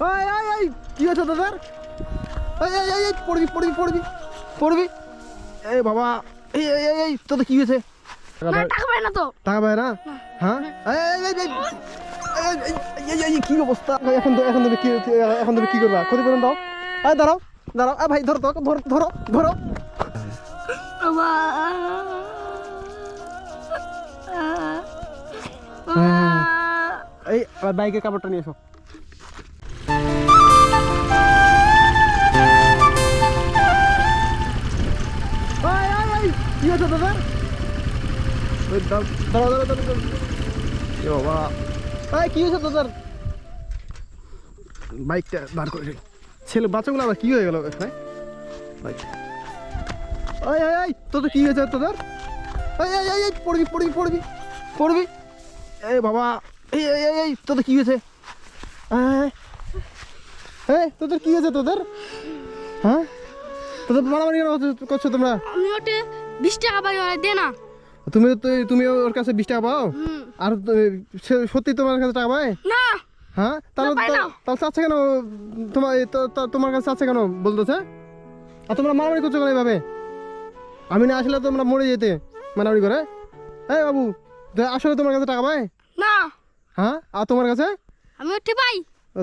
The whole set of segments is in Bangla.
এই এই এই কি হচ্ছে তোদের? এই এই এই এই পড়বি পড়বি পড়বি পড়বি। এই বাবা এই এই এই এই তোদের কি হয়েছে? টাকা পায় না তো। টাকা পায় না? হ্যাঁ এই এই এই এই এই কি অবস্থা? এখন তুমি কি এখন তুমি কি করবা? ক্ষতিপূরণ দাও। এই দাঁড়াও দাঁড়াও। ভাই ধরো ধরো ধরো ধরো। এই বাইকের কাপড়টা নিয়ে এসো। কি হচ্ছে দাদা? বাবা কি হয়েছে তোদের? বাইকটা দাঁড় করে ছেলে বাচ্চাগুলো আবার কি হয়ে গেল এখানে? তোদের কি হয়েছে তোদের? পড়বি পড়বি পড়বি পড়বি। এই বাবা এই এই এই তোদের কি হয়েছে? তোদের কি হয়েছে তোদের? হ্যাঁ তোদের মারামারি করছো তোমরা? আমি ওটা 20 টাকা পাই, দে না। তুমি ওর কাছে 20 টাকা পাও? আর সত্যি তোমার কাছে টাকা পায় না? হ্যাঁ তাহলে চাচ্ছে কেন? তোমার কাছে চাচ্ছে কেন বলতেছে? আর তোমরা মারামারি করছো কেন এইভাবে? আমি না আসলে তোমরা মরে যেতে মারামারি করে। এই বাবু আসলে তোমার কাছে টাকা পায় না? হ্যাঁ আর তোমার কাছে? আমি ওটা পাই।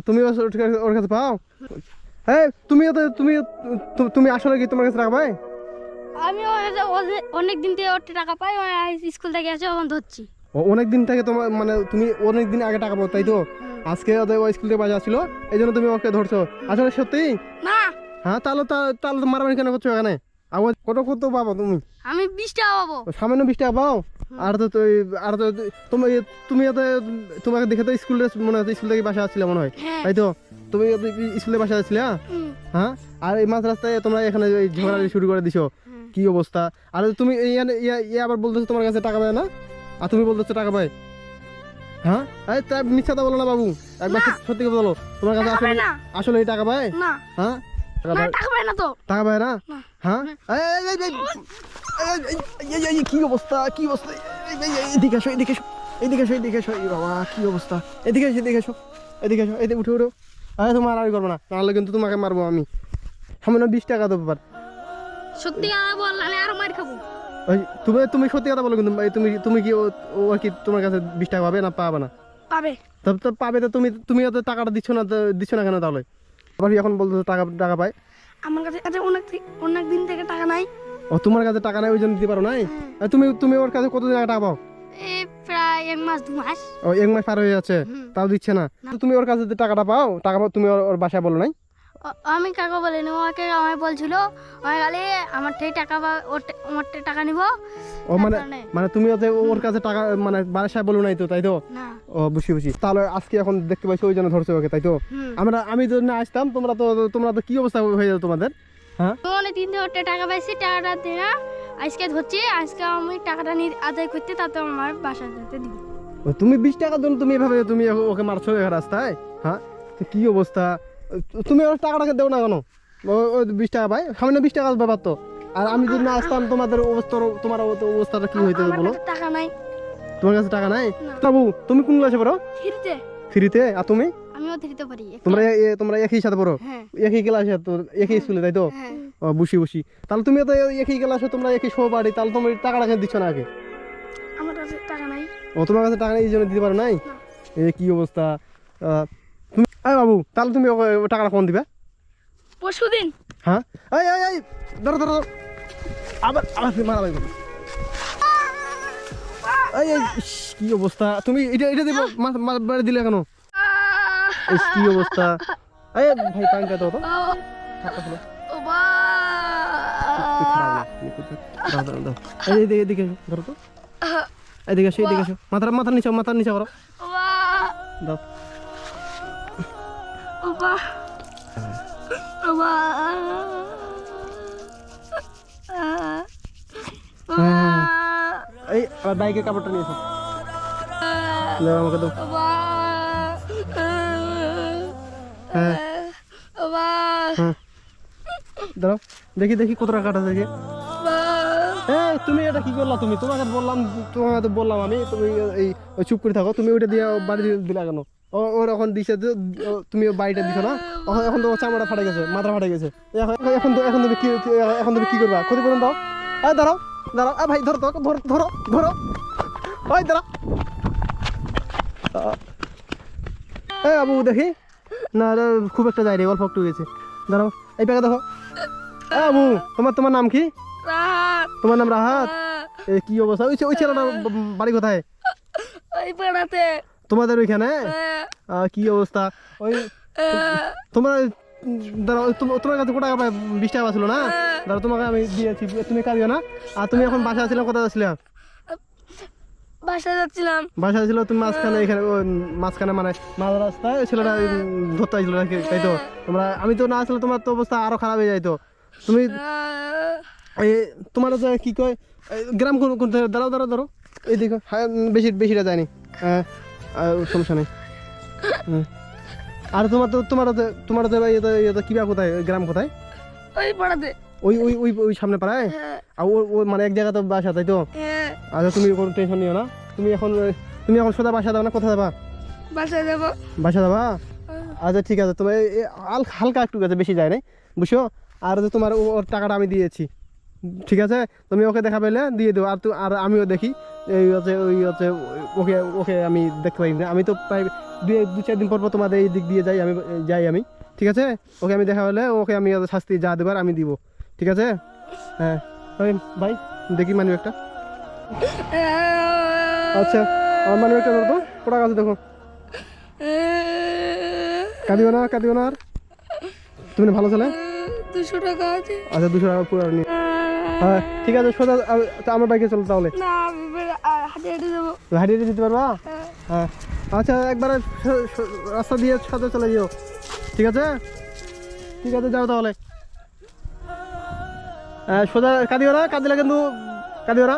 তুমি ওর কাছে পাও? এই তুমি আসলে কি তোমার কাছে টাকা পায়? আমি অনেক দিন থেকে ওটা টাকা পাই, স্কুল থেকে আসে এখন ধরছি। অনেক দিন থেকে তোমার মানে তুমি অনেক দিন আগে টাকা পাও তাই তো? আজকে ওই স্কুল থেকে বাজে আসছিল এই জন্য তুমি ওকে ধরছো? আসলে সত্যি না? হ্যাঁ তাহলে তো মারামারি কেন করছো এখানে? আবার কত পাবো তুমি? আমি 20 টাকা পাবো। সামান্য 20 টাকা পাও? আর তো তুমি তোমাকে দেখে তো স্কুলে মনে হচ্ছে স্কুল থেকে বাসা আসছিলে মনে হয়, তাই তো? তুমি স্কুলে বাসা আসছিলে? হ্যাঁ আর এই মাঝ রাস্তায় তোমরা এখানে ঝগড়াঝাটি শুরু করে দিছো। কি অবস্থা? আর তুমি আবার বলতেছো তোমার কাছে টাকা পায় না, আর তুমি বলতেছো টাকা পায়। হ্যাঁ এই তা মিথ্যা তো বলো না বাবু, একবার সত্যি কথা বলো। তোমার কাছে আসলে এই টাকা পায়? না। হ্যাঁ টাকা পায় না তো। টাকা পায় না? হ্যাঁ কি অবস্থা? কি অবস্থা? এদিকে এসো এদিকে এসো এদিকে এসো এদিকে এসো। বাবা কি অবস্থা? এদিকে এসো এদিকে এসো এদিকে এসো। এদিকে উঠে তোমার আর করবো না, নাহলে কিন্তু তোমাকে মারবো আমি। সামান্য 20 টাকা দেবো। সত্যি কথা বললে আর মার খাবো। তুমি সত্যি কথা বলো কিন্তু তুমি কি ও আর কি তোমার কাছে 20 টাকা পাবে না পাবে না? পাবে। তো পাবে তো তুমি তো টাকাটা দিচ্ছ না কেন তাহলে? আবার এখন বলতো টাকা পায়। আমার কাছে অনেক দিন থেকে টাকা নাই। ও তোমার কাছে টাকা নাই ওই জন্য দিতে পারো নাই? তুমি ওর কাছে কতদিন আগে টাকা পাও? প্রায় 1 মাস 2 মাস। ও 1 মাস পার হয়ে যাচ্ছে তাও দিচ্ছে না? তুমি ওর কাছে টাকাটা পাও তুমি ওর বাসায় বলো নাই? আমি কাকা বলিনি, ওকে আমায় বলছিল গালে আমার থেকে টাকা আমার থেকে টাকা নিব। ও মানে তুমি ওর কাছে টাকা মানে বাসায় বলো নাই তো, তাই তো? ও বুঝি তাহলে আজকে এখন দেখতে পাইছো ওই জন্য ধরছো ওকে, তাই তো? আমি যদি না আসতাম তোমরা তো কি অবস্থা হয়ে যেত তোমাদের? হ্যাঁ অনেক দিন ধরে টাকা পাইছি, টাকাটা দে না। আজকে ধরছি, আজকে আমি টাকাটা আদায় করতে তাতে আমার বাসা যেতে দিব। তুমি 20 টাকার জন্য তুমি এভাবে তুমি ওকে মারছো রাস্তায়? হ্যাঁ কি অবস্থা? তুমি ওর টাকাটাকে দেও না কেন? ওই 20 টাকা পাই, সামান্য 20 টাকা ব্যাপার তো। আর আমি যদি না আসতাম তোমার অবস্থাটা কি হইতো বলো? টাকা নাই। তোমার কাছে টাকা নাই? বাবু তুমি কোন ক্লাসে পড়ো? ফ্রিতে। আর তুমি? আমিও ফ্রিতে পড়ি। তোমরা একই সাথে পড়ো? একই ক্লাসে তো, একই স্কুলে, তাই তো? ও বুঝি তাহলে তুমি তো একই ক্লাসে, তোমরা একই সহপাঠী, তাহলে তুমি টাকাটা দিচ্ছ না আগে? আমার কাছে টাকা নাই। ও তোমার কাছে টাকা নেই এই জন্য দিতে পারো নাই? কি অবস্থা? তুমি বাবু তাহলে তুমি টাকাটা কখন দিবে? পরশুদিন। হ্যাঁ এই ধরো আবার মারামারি করো। কি অবস্থা? তুমি এটা দিব বাড়ি দিলে কেন? কি অবস্থা? ভাই পানিটা দাও তো। এদিকে ধরো তো, এদিকে এসো মাথার নিচে করো দাও। এই বাইকের কাপড়টা নিয়ে এসো, আমাকে দাও। হ্যাঁ দাঁড়াও দেখি কত টাকা কাটা দেখি। তুমি এটা কি করলা? তোমাকে বললাম আমি তুমি চুপ করে থাকো। তুমি ওইটা দিয়ে বাড়ি দিলা কেন? ওর এখন দিছে তুমি বাড়িটা দিছো না, এখন তো চামড়া ফাটে গেছে, মাথা ফাটে গেছে। এখন তুমি কি করবা? ক্ষতিপূরণ দাও। দাঁড়াও দাঁড়াও, ভাই ধরো তো, ধরো ধরো ধরো, ওই দাঁড়া। আবু দেখি না, খুব একটা যায় রে, অল্প একটু গেছে। দাঁড়াও, এই প্যাকে দেখো। আবু তোমার নাম কি? তোমার নাম রাহাত? কি অবস্থা? ওই ছেলেটা বাড়ি কোথায়? তোমাদের ওইখানে? কি অবস্থা? ওই তোমার দাঁড়াও, তোমার কাছে কত টাকা পায়? 20 টাকা ছিল না? দাঁড়াও, তোমাকে আমি দিয়েছি, তুমি কাঁদিও না। আর তুমি এখন বাসায় ছিলাম, কোথায় যাচ্ছিলাম? বাসায় যাচ্ছিলাম। বাসায় ছিল তুমি মাঝখানে, এখানে মাঝখানে মানে মাঝ রাস্তায় ওই ছেলেটা ধরতে আসছিল নাকি, তাই তো? আমি তো না আসলে তোমার তো অবস্থা আরো খারাপ হয়ে যাইতো। তুমি তোমার কি কয় গ্রাম কোন? দাঁড়াও দাঁড়াও দাঁড়াও, এই দেখো, বেশিটা যায়নি, সমস্যা নেই। আর তোমার কিবা কোথায়, গ্রাম কোথায়? ওই পাড়াতে, ওই সামনে পাড়ায়? আর ও মানে এক জায়গাতে বাসা, তাই তো? আচ্ছা, তুমি কোনো টেনশন নিও না। তুমি এখন সোজা বাসা যাবা না, কোথায় যাবা? বাসায় যাবো। বাসা যাবা? আচ্ছা ঠিক আছে, তোমার হালকা একটু গেছে, বেশি যায় নাই, বুঝছো? আর তোমার ওর টাকাটা আমি দিয়েছি, ঠিক আছে? তুমি ওকে দেখা পেলে দিয়ে দেবো। আর আমিও দেখি, ওকে আমি দেখতে পাই না। আমি তো প্রায় 2-4 দিন পর তোমাদের এই দিক দিয়ে যাই আমি, ঠিক আছে? ওকে আমি দেখা পেলে ওকে আমি শাস্তি যা দেবার আমি দিব, ঠিক আছে? হ্যাঁ, ওই ভাই দেখি মানি একটা। আচ্ছা, আমার মানি একটা ধরো তো, কটা আছে দেখো। কাঁদিও না আর। তুমি ভালো ছেলে। 200 টাকা আছে। আচ্ছা, 200 টাকা পুরো নিয়ে। হ্যাঁ ঠিক আছে, সোজা আমার বাইকে চলো তাহলে। না, আমি হাঁটে যাবো। হাঁটিয়ে দিতে পারবা? হ্যাঁ আচ্ছা, একবারে রাস্তা দিয়ে সাথে চলে যেও, ঠিক আছে? ঠিক আছে, যাও তাহলে। সোজা কাঁদিও না, কাঁদিলে কিন্তু কাঁদিও না।